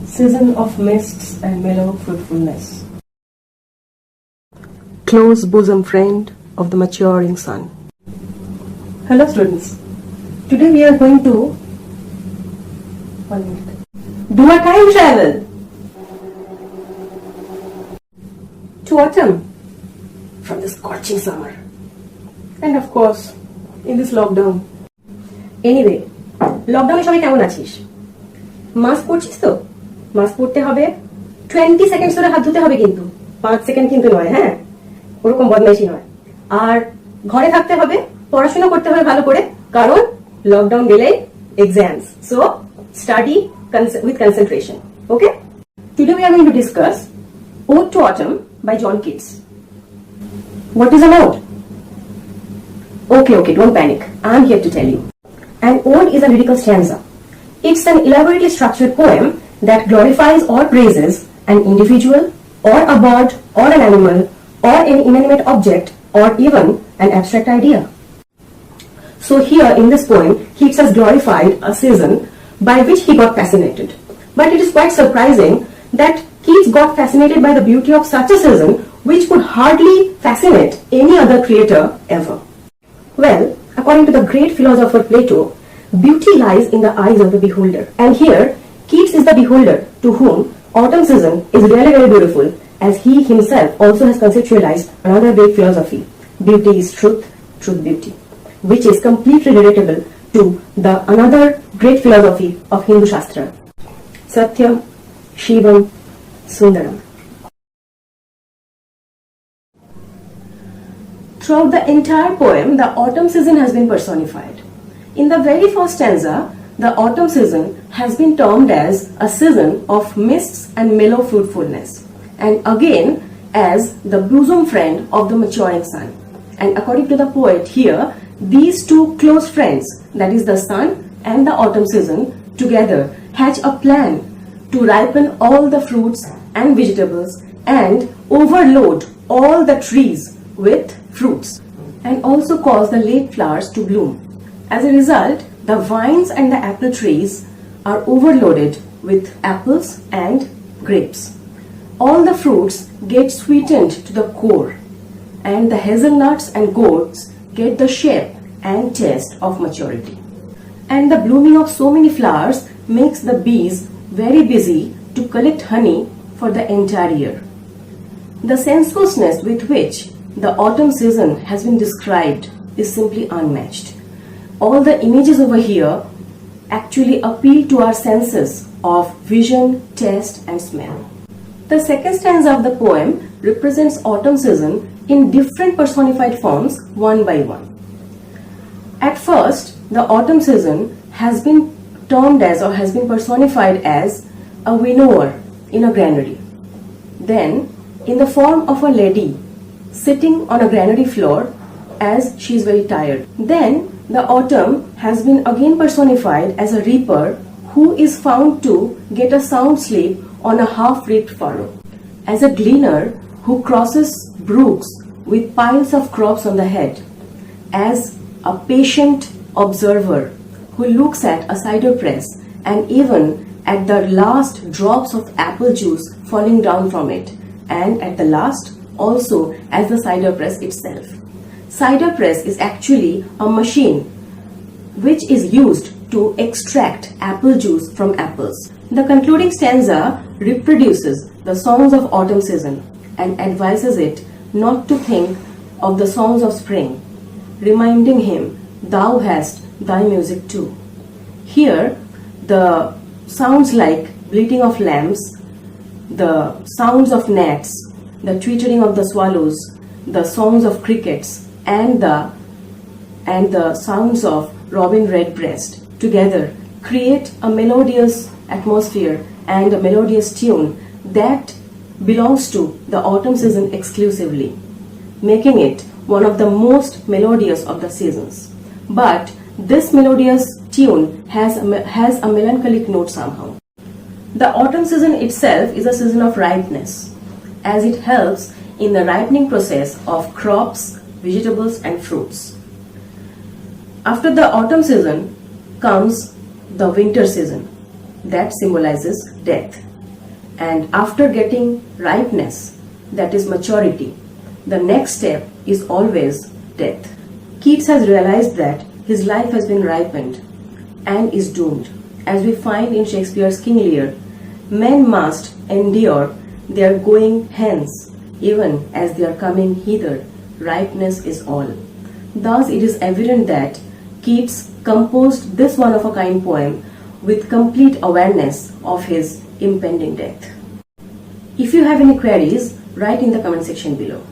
season of mists and mellow fruitfulness. Close bosom friend of the maturing sun. Hello students, today we are going to do a time travel to autumn from the scorching summer and of course in this lockdown. Anyway, lockdown সবাই কেমন আছিস? Mask পরছিস তো? Mask পরতে হবে 20 second ধরে হাত ধুতে হবে কিন্তু 5 সেকেন্ড কিন্তু নয়, হ্যাঁ ওরকম বদমাইশি নয়। আর ঘরে থাকতে হবে, পড়াশোনা করতে হবে ভালো করে, কারণ লকডাউন গেলে exams. So study with concentration. Okay? Today we are going to discuss Ode to Autumn by Keats. What is an ode? Okay, don't panic. I am here to tell you. An ode is a lyrical stanza. It's an elaborately structured poem that glorifies or praises an individual or a bird or an animal or an inanimate object or even an abstract idea. So here in this poem, Keats has glorified a season by which he got fascinated. But it is quite surprising that Keats got fascinated by the beauty of such a season which could hardly fascinate any other creator ever. Well, according to the great philosopher Plato, beauty lies in the eyes of the beholder. And here, Keats is the beholder to whom autumn season is really very beautiful, as he himself also has conceptualized another great philosophy. Beauty is truth, truth beauty, which is completely relatable to the another great philosophy of Hindu Shastra, Satyam, Shivam, Sundaram. Throughout the entire poem, the autumn season has been personified. In the very first stanza, the autumn season has been termed as a season of mists and mellow fruitfulness, and again as the bosom friend of the maturing sun. And according to the poet here, these two close friends, that is the sun and the autumn season, together hatch a plan to ripen all the fruits and vegetables and overload all the trees with fruits and also cause the late flowers to bloom. As a result, the vines and the apple trees are overloaded with apples and grapes. All the fruits get sweetened to the core, and the hazelnuts and gourds get the shape and taste of maturity. And the blooming of so many flowers makes the bees very busy to collect honey for the entire year. The sensuousness with which the autumn season has been described is simply unmatched. All the images over here actually appeal to our senses of vision, taste and smell. The second stanza of the poem represents autumn season in different personified forms one by one. At first, the autumn season has been termed as or has been personified as a winnower in a granary. Then, in the form of a lady sitting on a granary floor as she is very tired. Then, the autumn has been again personified as a reaper who is found to get a sound sleep on a half-reaped furrow, as a gleaner who crosses brooks with piles of crops on the head, as a patient observer who looks at a cider press and even at the last drops of apple juice falling down from it, and at the last also as the cider press itself. Cider press is actually a machine which is used to extract apple juice from apples. The concluding stanza reproduces the songs of autumn season and advises it not to think of the songs of spring, reminding him, "Thou hast thy music too." Here, the sounds like bleating of lambs, the sounds of gnats, the twittering of the swallows, the songs of crickets, and the sounds of robin redbreast together create a melodious atmosphere and a melodious tune that belongs to the autumn season exclusively, making it one of the most melodious of the seasons. But this melodious tune has a melancholic note somehow. The autumn season itself is a season of ripeness, as it helps in the ripening process of crops, vegetables and fruits. After the autumn season comes the winter season that symbolizes death. And after getting ripeness, that is maturity, the next step is always death. Keats has realized that his life has been ripened and is doomed. As we find in Shakespeare's King Lear, men must endure their going hence, even as they are coming hither. Ripeness is all. Thus, it is evident that Keats composed this one-of-a-kind poem with complete awareness of his impending death. If you have any queries, write in the comment section below.